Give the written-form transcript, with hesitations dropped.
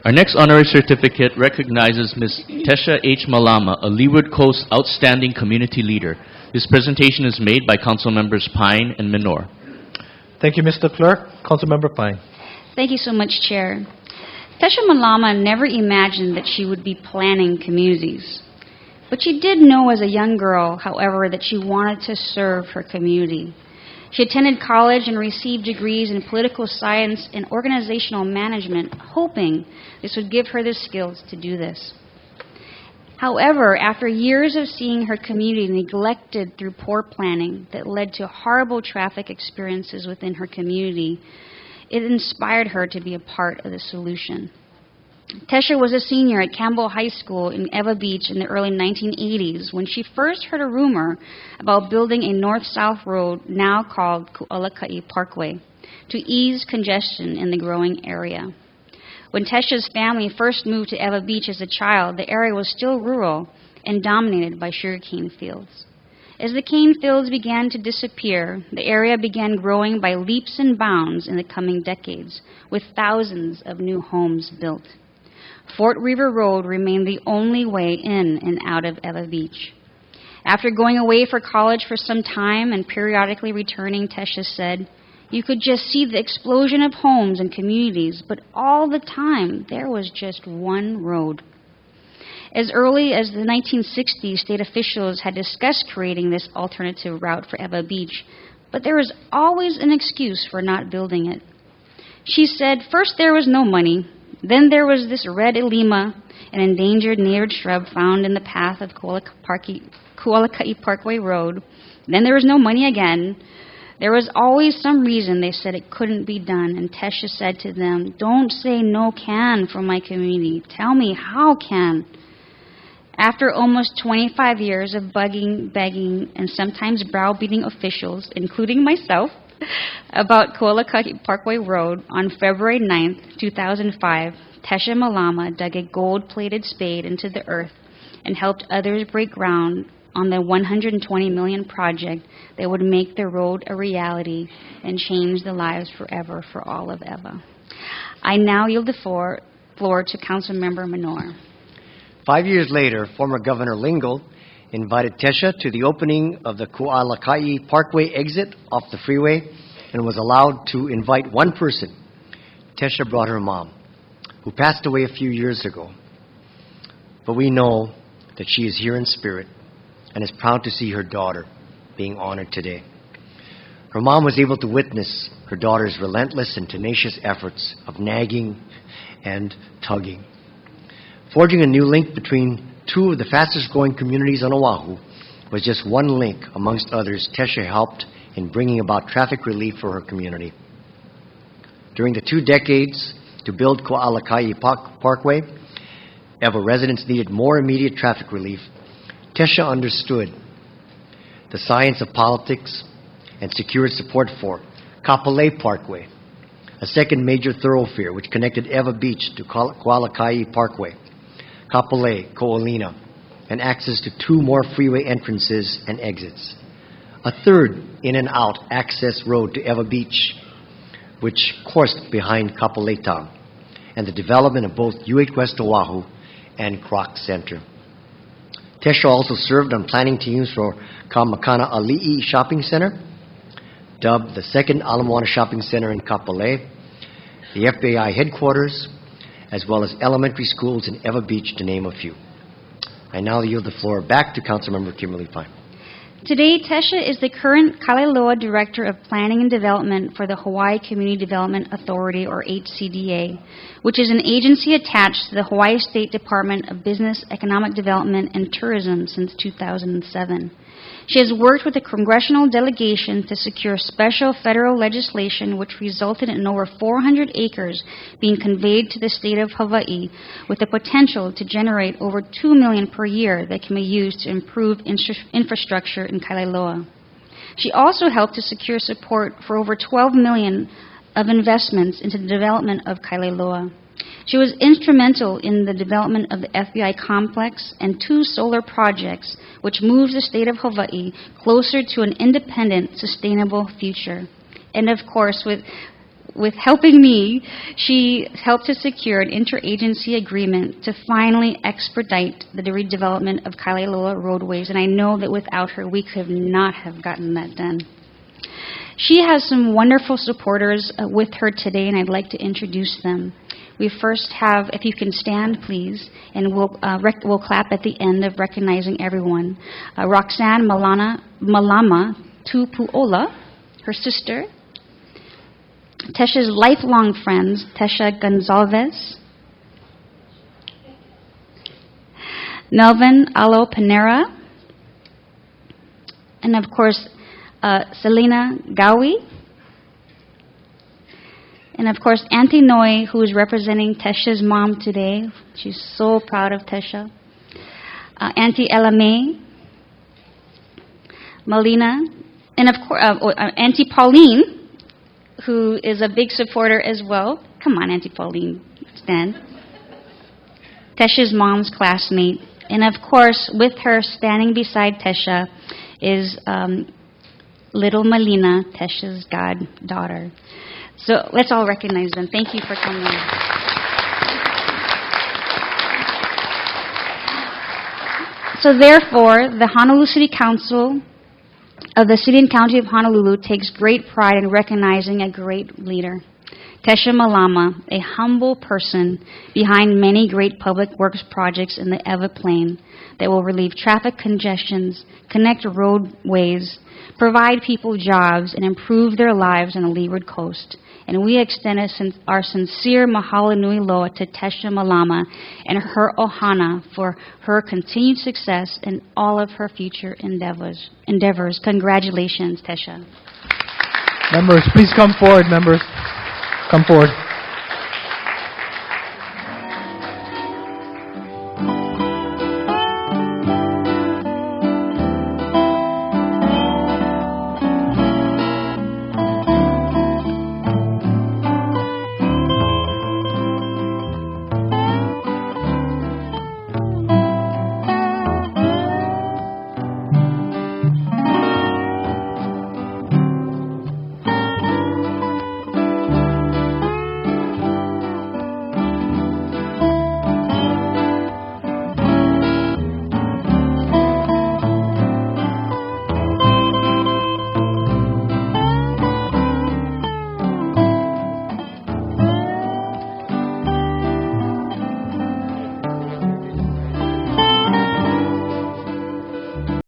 Our next honorary certificate recognizes Ms. Tesha H. Malama, a Leeward Coast Outstanding Community Leader. This presentation is made by Councilmembers Pine and Minor. Thank you, Mr. Clerk. Councilmember Pine. Thank you so much, Chair. Tesha Malama never imagined that she would be planning communities. But she did know as a young girl, however, that she wanted to serve her community. She attended college and received degrees in political science and organizational management, hoping this would give her the skills to do this. However, after years of seeing her community neglected through poor planning that led to horrible traffic experiences within her community, it inspired her to be a part of the solution. Tesha was a senior at Campbell High School in Eva Beach in the early 1980s when she first heard a rumor about building a north-south road now called Ku'alaka'i Parkway to ease congestion in the growing area. When Tesha's family first moved to Eva Beach as a child, the area was still rural and dominated by sugarcane fields. As the cane fields began to disappear, the area began growing by leaps and bounds in the coming decades, with thousands of new homes built. Fort River Road remained the only way in and out of Eva Beach. After going away for college for some time and periodically returning, Tesha said, "You could just see the explosion of homes and communities, but all the time there was just one road." As early as the 1960s, state officials had discussed creating this alternative route for Eva Beach, but there was always an excuse for not building it. She said, first there was no money, then there was this red elema, an endangered native shrub found in the path of Ku'alaka'i Parkway Road. Then there was no money again. There was always some reason they said it couldn't be done, and Tesha said to them, "Don't say no can for my community. Tell me how can." After almost 25 years of bugging, begging, and sometimes browbeating officials, including myself, about Ku'alaka'i Parkway Road, on February 9th, 2005, Tesha Malama dug a gold-plated spade into the earth and helped others break ground on the $120 million project that would make the road a reality and change the lives forever for all of Eva. I now yield the floor to Councilmember Minor. 5 years later, former Governor Lingle invited Tesha to the opening of the Ku'alaka'i Parkway exit off the freeway and was allowed to invite one person. Tesha brought her mom, who passed away a few years ago. But we know that she is here in spirit and is proud to see her daughter being honored today. Her mom was able to witness her daughter's relentless and tenacious efforts of nagging and tugging. Forging a new link between two of the fastest growing communities on Oahu was just one link amongst others Tesha helped in bringing about traffic relief for her community. During the 2 decades to build Ku'alaka'i Parkway, Eva residents needed more immediate traffic relief. Tesha understood the science of politics and secured support for Kapolei Parkway, a second major thoroughfare which connected Eva Beach to Ku'alaka'i Parkway, Kapolei, Ko'olina, and access to 2 more freeway entrances and exits. A third in and out access road to Eva Beach, which coursed behind Kapolei Town, and the development of both UH West Oahu and Kroc Center. Tesha also served on planning teams for Kamakana Ali'i Shopping Center, dubbed the second Ala Moana Shopping Center in Kapolei, the FBI headquarters, as well as elementary schools in Eva Beach, to name a few. I now yield the floor back to Councilmember Kymberly Pine. Today, Tesha is the current Kailua Director of Planning and Development for the Hawaii Community Development Authority, or HCDA, which is an agency attached to the Hawaii State Department of Business, Economic Development, and Tourism since 2007. She has worked with the congressional delegation to secure special federal legislation which resulted in over 400 acres being conveyed to the state of Hawaii, with the potential to generate over $2 million per year that can be used to improve infrastructure in Kailua. She also helped to secure support for over $12 million of investments into the development of Kailua. She was instrumental in the development of the FBI complex and 2 solar projects, which moves the state of Hawaii closer to an independent, sustainable future. And of course, with helping me, she helped to secure an interagency agreement to finally expedite the redevelopment of Kailua roadways, and I know that without her, we could not have gotten that done. She has some wonderful supporters with her today, and I'd like to introduce them. We first have, if you can stand, please, and we'll clap at the end of recognizing everyone. Roxanne Malama Tupuola, her sister. Tesha's lifelong friends, Tesha Gonzalez, Melvin Alo Panera, and of course, Selena Gawi, and of course, Auntie Noi, who is representing Tesha's mom today. She's so proud of Tesha. Auntie Ella May, Melina, and of course, Auntie Pauline, who is a big supporter as well. Come on, Auntie Pauline, stand. Tesha's mom's classmate. And of course, with her standing beside Tesha is little Melina, Tesha's goddaughter. So let's all recognize them. Thank you for coming. So therefore, the Honolulu City Council of the City and County of Honolulu takes great pride in recognizing a great leader. Tesha Malama, a humble person behind many great public works projects in the Ewa Plain that will relieve traffic congestions, connect roadways, provide people jobs, and improve their lives on the Leeward Coast. And we extend our sincere mahalo nui loa to Tesha Malama and her ohana for her continued success in all of her future endeavors. Congratulations, Tesha. Members, please come forward, members. Come forward.